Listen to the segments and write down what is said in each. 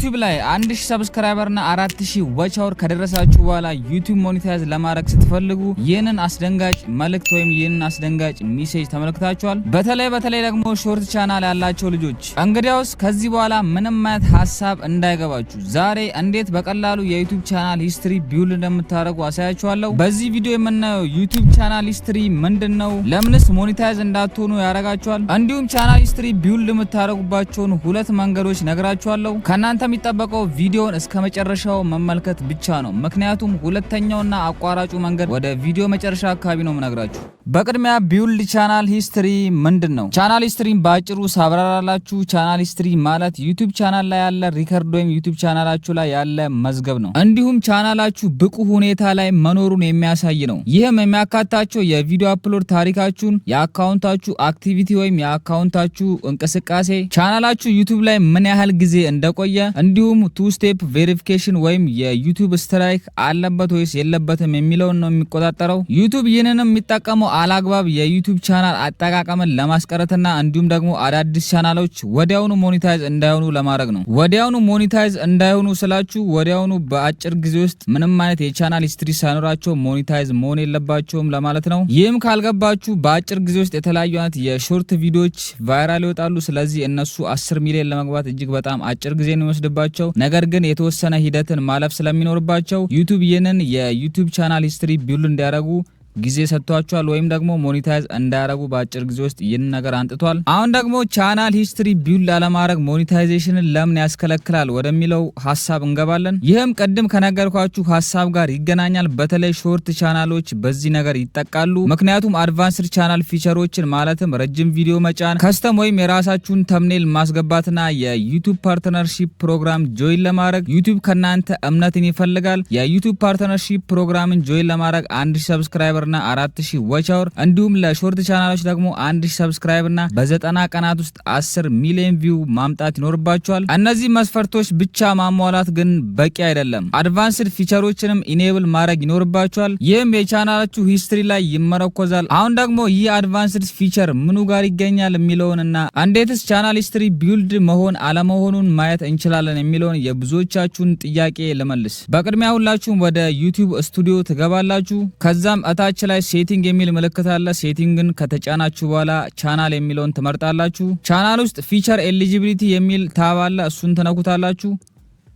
ዩቲዩብ ላይ 1000 ሰብስክራይበር እና 4000 ዋች አወር ከደረሳችሁ በኋላ ዩቲዩብ ሞኔታይዝ ለማድረግ ስትፈልጉ ይህንን አስደንጋጭ መልእክት ወይም ይህንን አስደንጋጭ ሜሴጅ ተመልክታችኋል። በተለይ ደግሞ ሾርት ቻናል ያላቸው ልጆች እንግዲያውስ ከዚህ በኋላ ምንም አይነት ሐሳብ እንዳይገባችሁ ዛሬ እንዴት በቀላሉ የዩቲዩብ ቻናል ሂስትሪ ቢውልድ እንደምታደርጉ አሳያችኋለሁ። በዚህ ቪዲዮ የምናየው ዩቲዩብ ቻናል ሂስትሪ ምንድነው፣ ለምንስ ሞኔታይዝ እንዳትሆኑ ያረጋችኋል፣ እንዲሁም ቻናል ሂስትሪ ቢውልድ የምታደርጉባቸውን ሁለት መንገዶች ነግራችኋለሁ። ከናንተ የሚጠበቀው ቪዲዮን እስከ መጨረሻው መመልከት ብቻ ነው። ምክንያቱም ሁለተኛውና አቋራጩ መንገድ ወደ ቪዲዮ መጨረሻ አካባቢ ነው የምነግራችሁ። በቅድሚያ ቢውልድ ቻናል ሂስትሪ ምንድነው? ቻናል ሂስትሪን ባጭሩ ሳብራራላችሁ ቻናል ሂስትሪ ማለት ዩቲዩብ ቻናል ላይ ያለ ሪከርድ ወይም ዩቲዩብ ቻናላችሁ ላይ ያለ መዝገብ ነው። እንዲሁም ቻናላችሁ ብቁ ሁኔታ ላይ መኖሩን የሚያሳይ ነው። ይህም የሚያካትታቸው የቪዲዮ አፕሎድ ታሪካችሁን፣ የአካውንታችሁ አክቲቪቲ ወይም የአካውንታችሁ እንቅስቃሴ፣ ቻናላችሁ ዩቲዩብ ላይ ምን ያህል ጊዜ እንደቆየ፣ እንዲሁም ቱ ስቴፕ ቬሪፊኬሽን ወይም የዩቲዩብ ስትራይክ አለበት ወይስ የለበትም የሚለውን ነው የሚቆጣጠረው። ዩቲዩብ ይህንንም የሚጠቀመው አላግባብ የዩቲዩብ ቻናል አጠቃቀምን ለማስቀረትና እንዲሁም ደግሞ አዳዲስ ቻናሎች ወዲያውኑ ሞኔታይዝ እንዳይሆኑ ለማድረግ ነው። ወዲያውኑ ሞኔታይዝ እንዳይሆኑ ስላችሁ ወዲያውኑ በአጭር ጊዜ ውስጥ ምንም አይነት የቻናል ሂስትሪ ሳይኖራቸው ሞኔታይዝ መሆን የለባቸውም ለማለት ነው። ይህም ካልገባችሁ በአጭር ጊዜ ውስጥ የተለያዩ አይነት የሾርት ቪዲዮዎች ቫይራል ይወጣሉ። ስለዚህ እነሱ 10 ሚሊዮን ለመግባት እጅግ በጣም አጭር ጊዜ ነው የሚወስድባቸው። ነገር ግን የተወሰነ ሂደትን ማለፍ ስለሚኖርባቸው ዩቲዩብ ይህንን የዩቲዩብ ቻናል ሂስትሪ ቢውልድ እንዲያደርጉ ጊዜ ሰጥቷቸዋል ወይም ደግሞ ሞኔታይዝ እንዳያረጉ በአጭር ጊዜ ውስጥ ይህን ነገር አንጥቷል። አሁን ደግሞ ቻናል ሂስትሪ ቢውልድ አለማድረግ ሞኔታይዜሽንን ለምን ያስከለክላል ወደሚለው ሀሳብ እንገባለን። ይህም ቅድም ከነገርኳችሁ ሀሳብ ጋር ይገናኛል። በተለይ ሾርት ቻናሎች በዚህ ነገር ይጠቃሉ። ምክንያቱም አድቫንስድ ቻናል ፊቸሮችን ማለትም ረጅም ቪዲዮ መጫን፣ ከስተም ወይም የራሳችሁን ተምኔል ማስገባትና የዩቲዩብ ፓርትነርሺፕ ፕሮግራም ጆይን ለማድረግ ዩቲዩብ ከናንተ እምነትን ይፈልጋል። የዩቲዩብ ፓርትነርሺፕ ፕሮግራምን ጆይን ለማድረግ 1000 ሰብስክራይበር እና 4000 ዋች አወር እንዲሁም ለሾርት ቻናሎች ደግሞ 1000 ሰብስክራይብ እና በ90 ቀናት ውስጥ 10 ሚሊዮን ቪው ማምጣት ይኖርባቸዋል። እነዚህ መስፈርቶች ብቻ ማሟላት ግን በቂ አይደለም። አድቫንስድ ፊቸሮችንም ኢኔብል ማድረግ ይኖርባቸዋል። ይህም የቻናላችሁ ሂስትሪ ላይ ይመረኮዛል። አሁን ደግሞ ይህ አድቫንስድ ፊቸር ምኑ ጋር ይገኛል የሚለውንና እንዴትስ ቻናል ሂስትሪ ቢውልድ መሆን አለመሆኑን ማየት እንችላለን የሚለውን የብዙዎቻችሁን ጥያቄ ልመልስ። በቅድሚያ ሁላችሁም ወደ ዩቲዩብ ስቱዲዮ ትገባላችሁ። ከዛም ታች ላይ ሴቲንግ የሚል ምልክት አለ። ሴቲንግን ከተጫናችሁ በኋላ ቻናል የሚለውን ትመርጣላችሁ። ቻናል ውስጥ ፊቸር ኤሊጂቢሊቲ የሚል ታብ አለ። እሱን ትነኩታላችሁ።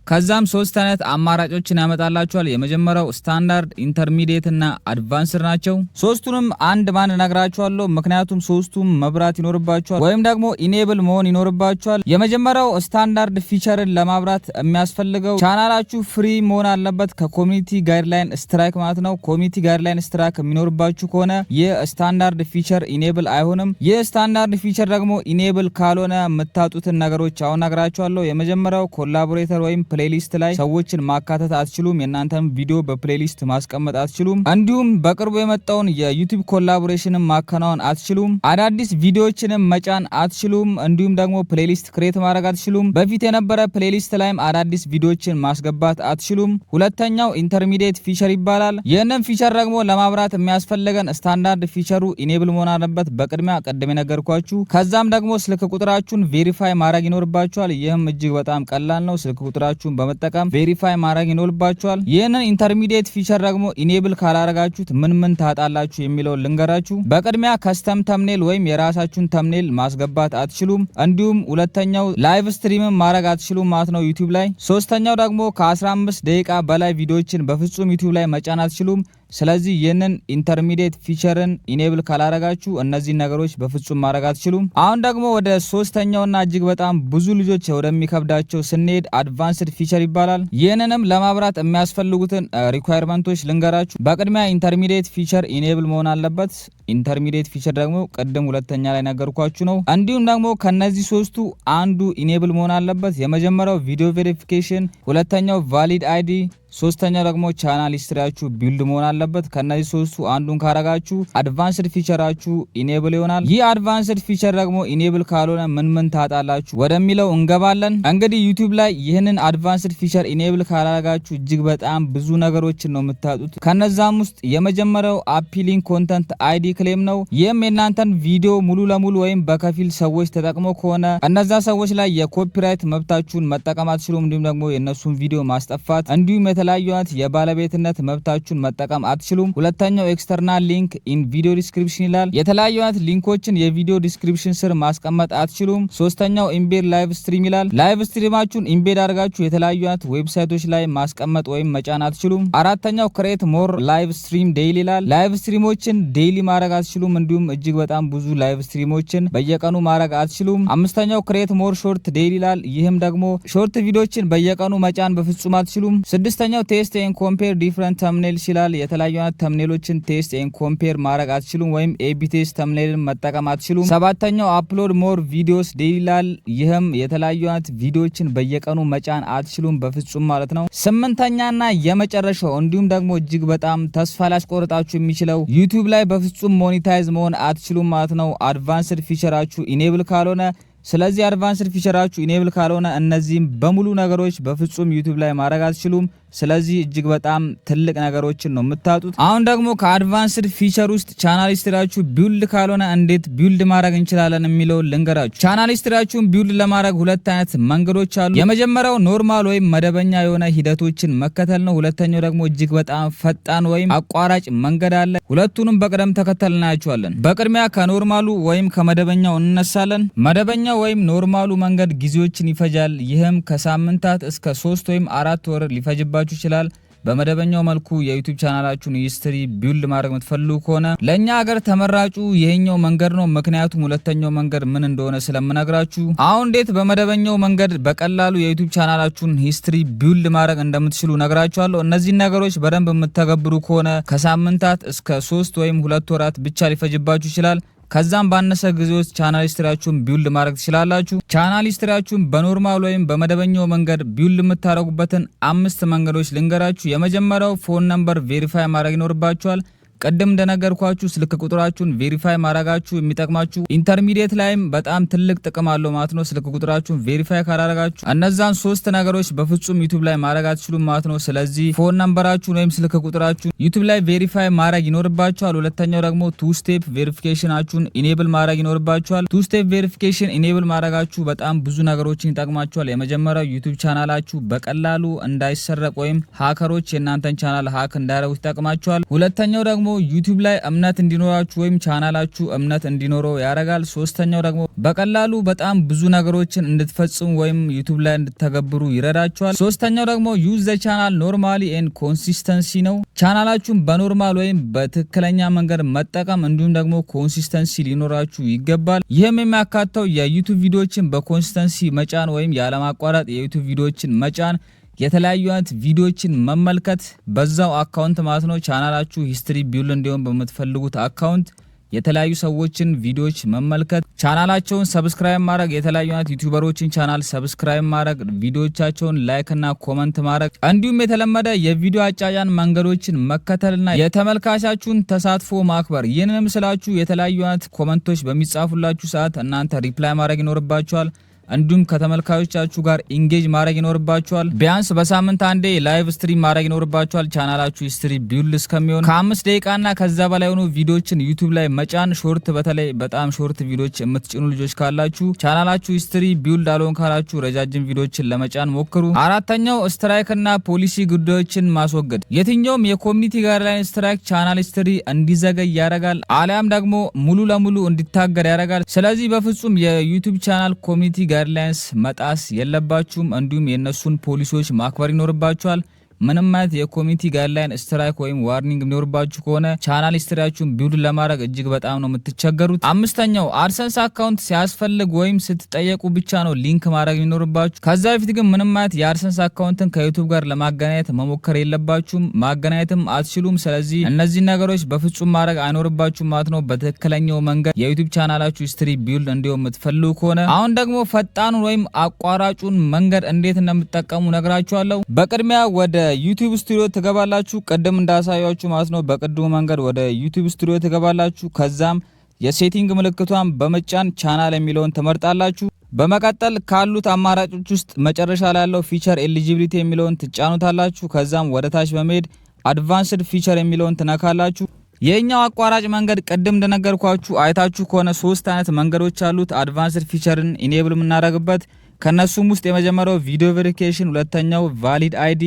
ከዛም ሶስት አይነት አማራጮችን ያመጣላችኋል። የመጀመሪያው ስታንዳርድ፣ ኢንተርሚዲየት እና አድቫንስድ ናቸው። ሶስቱንም አንድ ባንድ ነግራችኋለሁ፣ ምክንያቱም ሶስቱም መብራት ይኖርባችኋል ወይም ደግሞ ኢኔብል መሆን ይኖርባችኋል። የመጀመሪያው ስታንዳርድ ፊቸርን ለማብራት የሚያስፈልገው ቻናላችሁ ፍሪ መሆን አለበት ከኮሚኒቲ ጋይድላይን ስትራይክ ማለት ነው። ኮሚኒቲ ጋይድላይን ስትራይክ የሚኖርባችሁ ከሆነ ይህ ስታንዳርድ ፊቸር ኢኔብል አይሆንም። ይህ ስታንዳርድ ፊቸር ደግሞ ኢኔብል ካልሆነ የምታጡትን ነገሮች አሁን ነግራችኋለሁ። የመጀመሪያው ኮላቦሬተር ወይም ፕሌሊስት ላይ ሰዎችን ማካተት አትችሉም። የናንተም ቪዲዮ በፕሌሊስት ማስቀመጥ አትችሉም። እንዲሁም በቅርቡ የመጣውን የዩቲዩብ ኮላቦሬሽንን ማከናወን አትችሉም። አዳዲስ ቪዲዮዎችንም መጫን አትችሉም። እንዲሁም ደግሞ ፕሌሊስት ክሬት ማድረግ አትችሉም። በፊት የነበረ ፕሌሊስት ላይም አዳዲስ ቪዲዮዎችን ማስገባት አትችሉም። ሁለተኛው ኢንተርሚዲየት ፊቸር ይባላል። ይህንን ፊቸር ደግሞ ለማብራት የሚያስፈልገን ስታንዳርድ ፊቸሩ ኢኔብል መሆን አለበት። በቅድሚያ ቀደም የነገርኳችሁ። ከዛም ደግሞ ስልክ ቁጥራችሁን ቬሪፋይ ማድረግ ይኖርባችኋል። ይህም እጅግ በጣም ቀላል ነው። ስልክ ቁጥራችሁ በመጠቀም ቬሪፋይ ማድረግ ይኖርባችኋል። ይህንን ኢንተርሚዲየት ፊቸር ደግሞ ኢኔብል ካላረጋችሁት ምን ታጣላችሁ የሚለውን ልንገራችሁ። በቅድሚያ ከስተም ተምኔል ወይም የራሳችሁን ተምኔል ማስገባት አትችሉም። እንዲሁም ሁለተኛው ላይቭ ስትሪምን ማድረግ አትችሉም ማለት ነው ዩቲዩብ ላይ። ሶስተኛው ደግሞ ከ15 ደቂቃ በላይ ቪዲዮዎችን በፍጹም ዩቲዩብ ላይ መጫን አትችሉም። ስለዚህ ይህንን ኢንተርሚዲየት ፊቸርን ኢኔብል ካላረጋችሁ እነዚህን ነገሮች በፍጹም ማድረግ አትችሉም። አሁን ደግሞ ወደ ሶስተኛውና እጅግ በጣም ብዙ ልጆች ወደሚከብዳቸው ስንሄድ አድቫንስድ ፊቸር ይባላል። ይህንንም ለማብራት የሚያስፈልጉትን ሪኳየርመንቶች ልንገራችሁ። በቅድሚያ ኢንተርሚዲየት ፊቸር ኢኔብል መሆን አለበት። ኢንተርሚዲየት ፊቸር ደግሞ ቅድም ሁለተኛ ላይ ነገርኳችሁ ነው። እንዲሁም ደግሞ ከነዚህ ሶስቱ አንዱ ኢኔብል መሆን አለበት። የመጀመሪያው ቪዲዮ ቬሪፊኬሽን፣ ሁለተኛው ቫሊድ አይዲ፣ ሶስተኛው ደግሞ ቻናል ሂስትሪያችሁ ቢልድ መሆን አለበት። ከነዚህ ሶስቱ አንዱን ካረጋችሁ አድቫንስድ ፊቸራችሁ ኢኔብል ይሆናል። ይህ አድቫንስድ ፊቸር ደግሞ ኢኔብል ካልሆነ ምን ታጣላችሁ ወደሚለው እንገባለን። እንግዲህ ዩቲዩብ ላይ ይህንን አድቫንስድ ፊቸር ኢኔብል ካላረጋችሁ እጅግ በጣም ብዙ ነገሮችን ነው የምታጡት። ከነዛም ውስጥ የመጀመሪያው አፒሊንግ ኮንተንት አይዲ ክሌም ነው። ይህም የእናንተን ቪዲዮ ሙሉ ለሙሉ ወይም በከፊል ሰዎች ተጠቅሞ ከሆነ እነዛ ሰዎች ላይ የኮፒራይት መብታችሁን መጠቀም አትችሉም። እንዲሁም ደግሞ የእነሱን ቪዲዮ ማስጠፋት እንዲሁም የተለያዩ የባለቤትነት መብታችሁን መጠቀም አትችሉም። ሁለተኛው ኤክስተርናል ሊንክ ኢን ቪዲዮ ዲስክሪፕሽን ይላል። የተለያዩ ሊንኮችን የቪዲዮ ዲስክሪፕሽን ስር ማስቀመጥ አትችሉም። ሶስተኛው ኢምቤድ ላይቭ ስትሪም ይላል። ላይቭ ስትሪማችሁን ኢምቤድ አድርጋችሁ የተለያዩ ዌብሳይቶች ላይ ማስቀመጥ ወይም መጫን አትችሉም። አራተኛው ክሬት ሞር ላይቭ ስትሪም ዴይሊ ይላል። ላይቭ ስትሪሞችን ዴይሊ ማድረግ አትችሉም። እንዲሁም እጅግ በጣም ብዙ ላይቭ ስትሪሞችን በየቀኑ ማድረግ አትችሉም። አምስተኛው ክሬት ሞር ሾርት ዴይሊ ይላል። ይህም ደግሞ ሾርት ቪዲዮችን በየቀኑ መጫን በፍጹም አትችሉም። ስድስተኛው ቴስት ኤንድ ኮምፔር ዲፍረንት ተምኔልስ ይላል። የተለያዩ ተምኔሎችን ቴስት ኤንድ ኮምፔር ማድረግ አትችሉም ወይም ኤቢ ቴስት ተምኔልን መጠቀም አትችሉም። ሰባተኛው አፕሎድ ሞር ቪዲዮስ ዴይሊ ይላል። ይህም የተለያዩ ቪዲዮችን በየቀኑ መጫን አትችሉም በፍጹም ማለት ነው። ስምንተኛና የመጨረሻው እንዲሁም ደግሞ እጅግ በጣም ተስፋ ሊያስቆርጣችሁ የሚችለው ዩቲዩብ ላይ በፍጹም ሞኔታይዝ መሆን አትችሉም ማለት ነው አድቫንስድ ፊቸራችሁ ኢኔብል ካልሆነ። ስለዚህ አድቫንስድ ፊቸራችሁ ኢኔብል ካልሆነ እነዚህም በሙሉ ነገሮች በፍጹም ዩቲዩብ ላይ ማድረግ አትችሉም። ስለዚህ እጅግ በጣም ትልቅ ነገሮችን ነው የምታጡት። አሁን ደግሞ ከአድቫንስድ ፊቸር ውስጥ ቻናል ሂስትሪያችሁ ቢልድ ካልሆነ እንዴት ቢልድ ማድረግ እንችላለን የሚለው ልንገራችሁ። ቻናል ሂስትሪያችሁን ቢልድ ለማድረግ ሁለት አይነት መንገዶች አሉ። የመጀመሪያው ኖርማል ወይም መደበኛ የሆነ ሂደቶችን መከተል ነው። ሁለተኛው ደግሞ እጅግ በጣም ፈጣን ወይም አቋራጭ መንገድ አለ። ሁለቱንም በቅደም ተከተል እናያቸዋለን። በቅድሚያ ከኖርማሉ ወይም ከመደበኛው እንነሳለን። መደበኛው ወይም ኖርማሉ መንገድ ጊዜዎችን ይፈጃል። ይህም ከሳምንታት እስከ 3 ወይም 4 ወር ሊፈጅባችሁ ይችላል። በመደበኛው መልኩ የዩቲዩብ ቻናላችሁን ሂስትሪ ቢልድ ማድረግ የምትፈልጉ ከሆነ ለኛ ሀገር ተመራጩ ይሄኛው መንገድ ነው። ምክንያቱም ሁለተኛው መንገድ ምን እንደሆነ ስለምነግራችሁ አሁን እንዴት በመደበኛው መንገድ በቀላሉ የዩቲዩብ ቻናላችሁን ሂስትሪ ቢልድ ማድረግ እንደምትችሉ ነግራችኋለሁ። እነዚህ ነገሮች በደንብ የምትተገብሩ ከሆነ ከሳምንታት እስከ 3 ወይም 2 ወራት ብቻ ሊፈጅባችሁ ይችላል። ከዛም ባነሰ ጊዜ ውስጥ ቻናል ሂስትሪያችሁን ቢልድ ማድረግ ትችላላችሁ። ቻናል ሂስትሪያችሁን በኖርማል ወይም በመደበኛው መንገድ ቢልድ የምታደርጉበትን 5 መንገዶች ልንገራችሁ። የመጀመሪያው ፎን ነምበር ቬሪፋይ ማድረግ ይኖርባችኋል። ቀደም እንደነገርኳችሁ ስልክ ቁጥራችሁን ቬሪፋይ ማድረጋችሁ የሚጠቅማችሁ ኢንተርሚዲየት ላይም በጣም ትልቅ ጥቅም አለው ማለት ነው። ስልክ ቁጥራችሁን ቬሪፋይ ካላረጋችሁ እነዛን 3 ነገሮች በፍጹም ዩቲዩብ ላይ ማድረግ አትችሉም ማለት ነው። ስለዚህ ፎን ነምበራችሁን ወይም ስልክ ቁጥራችሁን ዩቲዩብ ላይ ቬሪፋይ ማድረግ ይኖርባችኋል። ሁለተኛው ደግሞ ቱ ስቴፕ ቬሪፊኬሽናችሁን ኢኔብል ማድረግ ይኖርባችኋል። ቱ ስቴፕ ቬሪፊኬሽን ኢኔብል ማድረጋችሁ በጣም ብዙ ነገሮችን ይጠቅማችኋል። የመጀመሪያው ዩቲዩብ ቻናላችሁ በቀላሉ እንዳይሰረቅ ወይም ሃከሮች የእናንተን ቻናል ሃክ እንዳያደርጉ ይጠቅማችኋል። ሁለተኛው ደግሞ ዩቲዩብ ላይ እምነት እንዲኖራችሁ ወይም ቻናላችሁ እምነት እንዲኖረው ያደርጋል። ሶስተኛው ደግሞ በቀላሉ በጣም ብዙ ነገሮችን እንድትፈጽሙ ወይም ዩቲዩብ ላይ እንድትተገብሩ ይረዳችኋል። ሶስተኛው ደግሞ ዩዝ ዘ ቻናል ኖርማሊ ኤንድ ኮንሲስተንሲ ነው። ቻናላችሁን በኖርማል ወይም በትክክለኛ መንገድ መጠቀም እንዲሁም ደግሞ ኮንሲስተንሲ ሊኖራችሁ ይገባል። ይህም የሚያካተው የዩቲዩብ ቪዲዮዎችን በኮንሲስተንሲ መጫን ወይም ያለማቋረጥ የዩቲዩብ ቪዲዮዎችን መጫን፣ የተለያዩ አይነት ቪዲዮዎችን መመልከት በዛው አካውንት ማለት ነው። ቻናላችሁ ሂስትሪ ቢልድ እንዲሆን በምትፈልጉት አካውንት የተለያዩ ሰዎችን ቪዲዮዎች መመልከት፣ ቻናላቸውን ሰብስክራይብ ማድረግ፣ የተለያዩ አይነት ዩቲዩበሮችን ቻናል ሰብስክራይብ ማድረግ፣ ቪዲዮዎቻቸውን ላይክ እና ኮመንት ማድረግ እንዲሁም የተለመደ የቪዲዮ አጫጫን መንገዶችን መከተልና የተመልካቻችሁን ተሳትፎ ማክበር። ይህንንም ስላችሁ የተለያዩ አይነት ኮመንቶች በሚጻፉላችሁ ሰዓት እናንተ ሪፕላይ ማድረግ ይኖርባችኋል። እንዲሁም ከተመልካቾቻችሁ ጋር ኢንጌጅ ማድረግ ይኖርባችኋል። ቢያንስ በሳምንት አንዴ ላይቭ ስትሪም ማድረግ ይኖርባችኋል። ቻናላችሁ ሂስትሪ ቢልድ እስከሚሆን ከ5 ደቂቃና ከዛ በላይ ሆኑ ቪዲዮዎችን ዩቲዩብ ላይ መጫን፣ ሾርት በተለይ በጣም ሾርት ቪዲዮዎች የምትጭኑ ልጆች ካላችሁ ቻናላችሁ ሂስትሪ ቢልድ አልሆን ካላችሁ ረጃጅም ቪዲዮዎችን ለመጫን ሞክሩ። አራተኛው ስትራይክና ፖሊሲ ጉዳዮችን ማስወገድ። የትኛውም የኮሚኒቲ ጋይድላይን ስትራይክ ቻናል ሂስትሪ እንዲዘገይ ያደርጋል፣ አሊያም ደግሞ ሙሉ ለሙሉ እንዲታገድ ያደርጋል። ስለዚህ በፍጹም የዩቲዩብ ቻናል ኮሚኒቲ ጋይድላይንስ መጣስ የለባችሁም። እንዲሁም የነሱን ፖሊሲዎች ማክበር ይኖርባችኋል። ምንም አይነት የኮሚኒቲ ጋይድላይን ስትራይክ ወይም ዋርኒንግ የሚኖርባችሁ ከሆነ ቻናል ሂስትሪያችሁን ቢልድ ለማድረግ እጅግ በጣም ነው የምትቸገሩት። አምስተኛው አድሰንስ አካውንት ሲያስፈልግ ወይም ስትጠየቁ ብቻ ነው ሊንክ ማድረግ የሚኖርባችሁ። ከዛ በፊት ግን ምንም አይነት የአድሰንስ አካውንትን ከዩቲዩብ ጋር ለማገናኘት መሞከር የለባችሁም፣ ማገናኘትም አትችሉም። ስለዚህ እነዚህ ነገሮች በፍጹም ማድረግ አይኖርባችሁም ማለት ነው። በትክክለኛው መንገድ የዩቲዩብ ቻናላችሁ ሂስትሪ ቢልድ እንዲሆን የምትፈልጉ ከሆነ አሁን ደግሞ ፈጣኑን ወይም አቋራጩን መንገድ እንዴት እንደምትጠቀሙ ነግራችኋለሁ። በቅድሚያ ወደ ዩቲዩብ ስቱዲዮ ትገባላችሁ። ቀደም እንዳሳያችሁ ማለት ነው። በቅድሙ መንገድ ወደ ዩቲዩብ ስቱዲዮ ትገባላችሁ። ከዛም የሴቲንግ ምልክቷን በመጫን ቻናል የሚለውን ትመርጣላችሁ። በመቀጠል ካሉት አማራጮች ውስጥ መጨረሻ ላይ ያለው ፊቸር ኤሊጂቢሊቲ የሚለውን ትጫኑታላችሁ። ከዛም ወደ ታች በመሄድ አድቫንስድ ፊቸር የሚለውን ትነካላችሁ። የኛው አቋራጭ መንገድ ቅድም እንደነገርኳችሁ አይታችሁ ከሆነ 3 አይነት መንገዶች አሉት አድቫንስድ ፊቸርን ኢኔብል የምናደርግበት። ከነሱም ውስጥ የመጀመሪያው ቪዲዮ ቬሪፊኬሽን፣ ሁለተኛው ቫሊድ አይዲ፣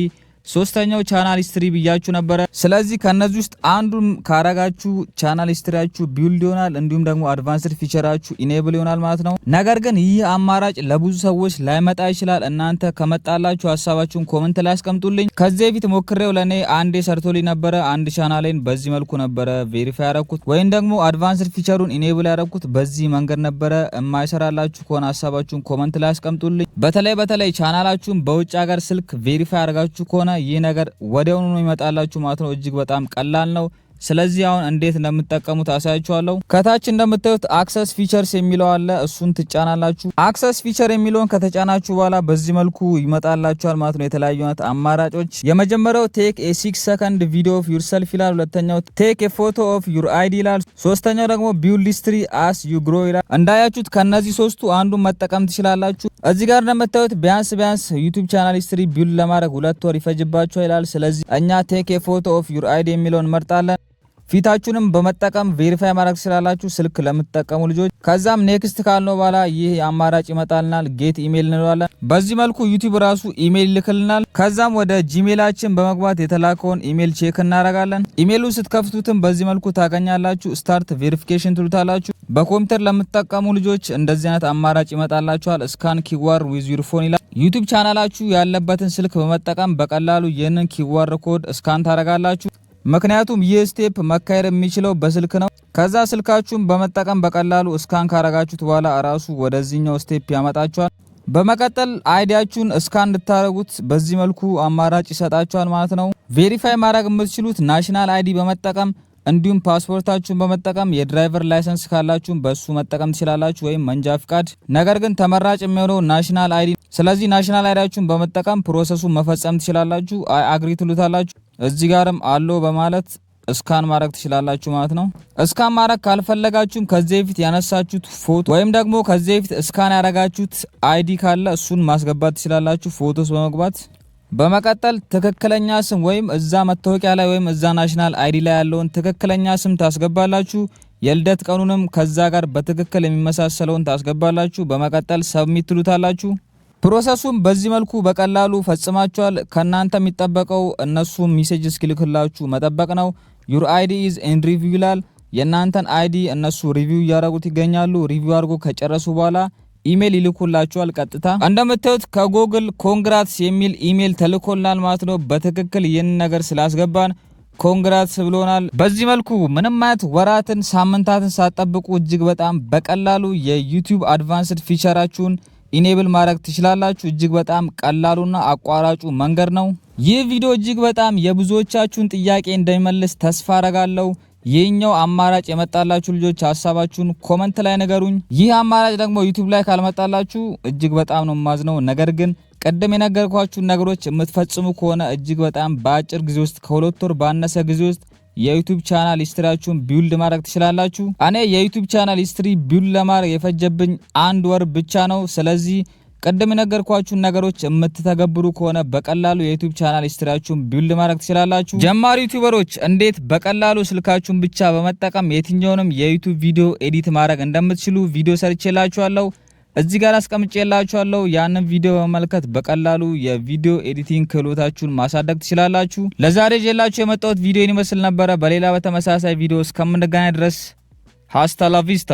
ሶስተኛው ቻናል ሂስትሪ ብያችሁ ነበረ። ስለዚህ ከነዚህ ውስጥ አንዱን ካረጋችሁ ቻናል ሂስትሪያችሁ ቢልድ ይሆናል፣ እንዲሁም ደግሞ አድቫንስድ ፊቸራችሁ ኢኔብል ይሆናል ማለት ነው። ነገር ግን ይህ አማራጭ ለብዙ ሰዎች ላይመጣ ይችላል። እናንተ ከመጣላችሁ ሀሳባችሁን ኮሜንት ላይ አስቀምጡልኝ። ከዚህ በፊት ሞክሬው ለኔ አንዴ ሰርቶልኝ ነበረ። አንድ ቻናሌን በዚህ መልኩ ነበረ ቬሪፋይ ያረኩት፣ ወይም ደግሞ አድቫንስድ ፊቸሩን ኢኔብል ያረኩት በዚህ መንገድ ነበረ። የማይሰራላችሁ ከሆነ ሀሳባችሁን ኮሜንት ላይ አስቀምጡልኝ። በተለይ ቻናላችሁን በውጭ ሀገር ስልክ ቬሪፋይ ያረጋችሁ ከሆነ ይህ ነገር ወዲያውኑ ነው ይመጣላችሁ ማለት ነው። እጅግ በጣም ቀላል ነው። ስለዚህ አሁን እንዴት እንደምትጠቀሙት አሳያችኋለሁ። ከታች እንደምታዩት አክሰስ ፊቸርስ የሚለው አለ፣ እሱን ትጫናላችሁ። አክሰስ ፊቸር የሚለውን ከተጫናችሁ በኋላ በዚህ መልኩ ይመጣላችኋል ማለት ነው። የተለያዩ አይነት አማራጮች። የመጀመሪያው ቴክ ኤ 6 ሰከንድ ቪዲዮ ኦፍ ዩርሰልፍ ይላል። ሁለተኛው ቴክ ኤ ፎቶ ኦፍ ዩር አይዲ ይላል። ሶስተኛው ደግሞ ቢልድ ሂስትሪ አስ ዩ ግሮ ይላል። እንዳያችሁት ከነዚህ ሶስቱ አንዱን መጠቀም ትችላላችሁ። እዚህ ጋር እንደምታዩት ቢያንስ ዩቲዩብ ቻናል ሂስትሪ ቢልድ ለማድረግ 2 ወር ይፈጅባችኋል ይላል። ስለዚህ እኛ ቴክ ኤ ፎቶ ኦፍ ዩር አይዲ የሚለውን እንመርጣለን። ፊታችሁንም በመጠቀም ቬሪፋይ ማድረግ ትችላላችሁ ስልክ ለምትጠቀሙ ልጆች። ከዛም ኔክስት ካልነው በኋላ ይህ አማራጭ ይመጣልናል። ጌት ኢሜል እንለዋለን። በዚህ መልኩ ዩቲዩብ ራሱ ኢሜል ይልክልናል። ከዛም ወደ ጂሜላችን በመግባት የተላከውን ኢሜል ቼክ እናደርጋለን። ኢሜሉን ስትከፍቱትም በዚህ መልኩ ታገኛላችሁ። ስታርት ቬሪፊኬሽን ትሉታላችሁ። በኮምፒውተር ለምትጠቀሙ ልጆች እንደዚህ አይነት አማራጭ ይመጣላችኋል። ስካን ኪዋር ዊዝ ዩር ፎን ይላል። ዩቲዩብ ቻናላችሁ ያለበትን ስልክ በመጠቀም በቀላሉ ይህንን ኪዋር ኮድ ስካን ታደርጋላችሁ። ምክንያቱም ይህ ስቴፕ መካሄድ የሚችለው በስልክ ነው። ከዛ ስልካችሁን በመጠቀም በቀላሉ እስካን ካረጋችሁት በኋላ ራሱ ወደዚህኛው ስቴፕ ያመጣችኋል። በመቀጠል አይዲያችሁን እስካን እንድታረጉት በዚህ መልኩ አማራጭ ይሰጣችኋል ማለት ነው። ቬሪፋይ ማድረግ የምትችሉት ናሽናል አይዲ በመጠቀም እንዲሁም ፓስፖርታችሁን በመጠቀም የድራይቨር ላይሰንስ ካላችሁ በሱ መጠቀም ትችላላችሁ፣ ወይም መንጃ ፍቃድ። ነገር ግን ተመራጭ የሚሆነው ናሽናል አይዲ። ስለዚህ ናሽናል አይዲያችሁን በመጠቀም ፕሮሰሱን መፈጸም ትችላላችሁ። አግሪ ትሉታላችሁ። እዚህ ጋርም አሎ በማለት እስካን ማድረግ ትችላላችሁ ማለት ነው። እስካን ማድረግ ካልፈለጋችሁም ከዚህ በፊት ያነሳችሁት ፎቶ ወይም ደግሞ ከዚህ በፊት እስካን ያደረጋችሁት አይዲ ካለ እሱን ማስገባት ትችላላችሁ ፎቶስ በመግባት። በመቀጠል ትክክለኛ ስም ወይም እዛ መታወቂያ ላይ ወይም እዛ ናሽናል አይዲ ላይ ያለውን ትክክለኛ ስም ታስገባላችሁ። የልደት ቀኑንም ከዛ ጋር በትክክል የሚመሳሰለውን ታስገባላችሁ። በመቀጠል ሰብሚት ትሉታላችሁ። ፕሮሰሱን በዚህ መልኩ በቀላሉ ፈጽማችኋል። ከናንተ የሚጠበቀው እነሱ ሜሴጅ እስኪልክላችሁ መጠበቅ ነው። ዩር አይዲ ኢዝ ኢን ሪቪው ይላል። የናንተን አይዲ እነሱ ሪቪው እያደረጉት ይገኛሉ። ሪቪው አድርጎ ከጨረሱ በኋላ ኢሜል ይልኩላችኋል። ቀጥታ እንደምታዩት ከጎግል ኮንግራትስ የሚል ኢሜል ተልኮልናል ማለት ነው። በትክክል ይህን ነገር ስላስገባን ኮንግራትስ ብሎናል። በዚህ መልኩ ምንም አይነት ወራትን ሳምንታትን ሳትጠብቁ እጅግ በጣም በቀላሉ የዩቲዩብ አድቫንስድ ፊቸራችሁን ኢኔብል ማድረግ ትችላላችሁ። እጅግ በጣም ቀላሉና አቋራጩ መንገድ ነው። ይህ ቪዲዮ እጅግ በጣም የብዙዎቻችሁን ጥያቄ እንደሚመልስ ተስፋ አረጋለሁ። ይህኛው አማራጭ የመጣላችሁ ልጆች ሀሳባችሁን ኮመንት ላይ ነገሩኝ። ይህ አማራጭ ደግሞ ዩቲዩብ ላይ ካልመጣላችሁ እጅግ በጣም ነው ማዝነው። ነገር ግን ቀደም የነገርኳችሁ ነገሮች የምትፈጽሙ ከሆነ እጅግ በጣም በአጭር ጊዜ ውስጥ ከ2 ወር ባነሰ ጊዜ ውስጥ የዩቲዩብ ቻናል ሂስትሪያችሁን ቢልድ ማድረግ ትችላላችሁ። እኔ የዩቲዩብ ቻናል ሂስትሪ ቢልድ ለማድረግ የፈጀብኝ 1 ወር ብቻ ነው። ስለዚህ ቀደም የነገርኳችሁን ነገሮች የምትተገብሩ ከሆነ በቀላሉ የዩቲዩብ ቻናል ሂስትሪያችሁን ቢልድ ማድረግ ትችላላችሁ። ጀማሪ ዩቲዩበሮች እንዴት በቀላሉ ስልካችሁን ብቻ በመጠቀም የትኛውንም የዩቲዩብ ቪዲዮ ኤዲት ማድረግ እንደምትችሉ ቪዲዮ ሰርቼላችኋለሁ። እዚህ ጋር አስቀምጬላችኋለሁ። ያንን ቪዲዮ በመመልከት በቀላሉ የቪዲዮ ኤዲቲንግ ክህሎታችሁን ማሳደግ ትችላላችሁ። ለዛሬ ይዤላችሁ የመጣሁት ቪዲዮ ይመስል ነበረ። በሌላ በተመሳሳይ ቪዲዮ እስከምንገናኝ ድረስ ሃስታ ላ ቪስታ።